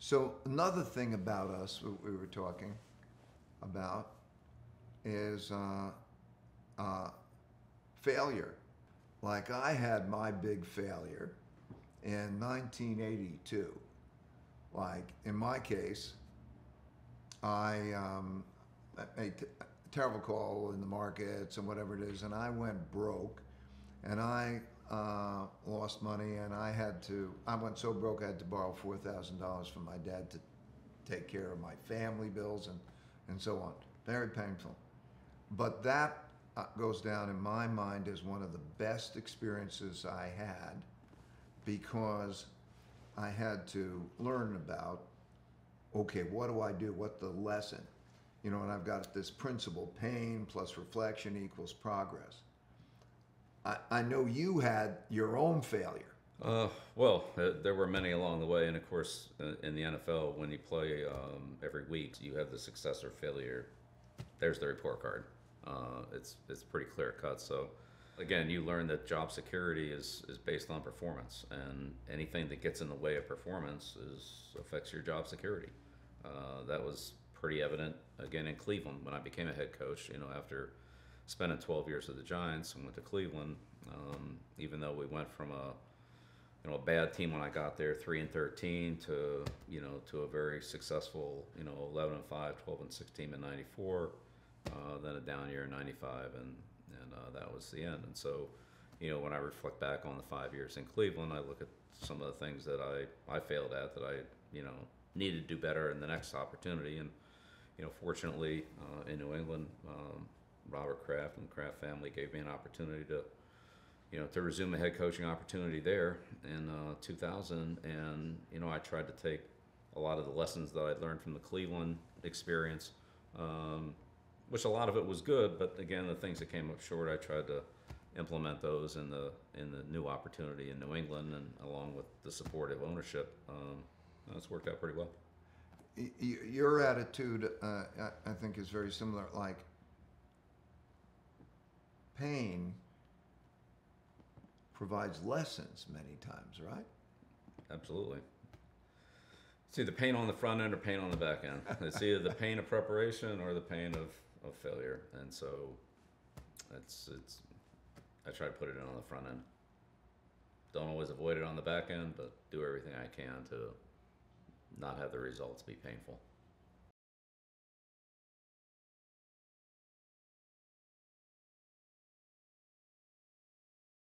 So another thing about us we were talking about is uh, failure. Like I had my big failure in 1982. Like in my case, I made a terrible call in the markets and whatever it is, and I went broke, and I lost money, and I went so broke I had to borrow $4,000 from my dad to take care of my family bills and so on. Very painful. But that goes down in my mind as one of the best experiences I had because I had to learn about, okay, what do I do? What the lesson? And I've got this principle, pain plus reflection equals progress. I know you had your own failure. There were many along the way, and of course, in the NFL, when you play every week, you have the success or failure. There's the report card. It's pretty clear cut. So, again, you learn that job security is based on performance, and anything that gets in the way of performance affects your job security. That was pretty evident again in Cleveland when I became a head coach. After spending 12 years with the Giants and went to Cleveland, even though we went from a bad team when I got there, 3-13, to a very successful 11-5, 12-6 team in '94, then a down year in '95, and that was the end. And so, when I reflect back on the 5 years in Cleveland, I look at some of the things that I failed at that I needed to do better in the next opportunity. And fortunately, in New England, Robert Kraft and the Kraft family gave me an opportunity to resume a head coaching opportunity there in 2000. And, I tried to take a lot of the lessons that I'd learned from the Cleveland experience, which a lot of it was good, but again, the things that came up short, I tried to implement those in the new opportunity in New England, and along with the supportive ownership, it's worked out pretty well. Your attitude, I think, is very similar. Like, pain provides lessons many times, right? Absolutely. It's either pain on the front end or pain on the back end. It's either the pain of preparation or the pain of failure. And so I try to put it in on the front end. Don't always avoid it on the back end, but do everything I can to not have the results be painful.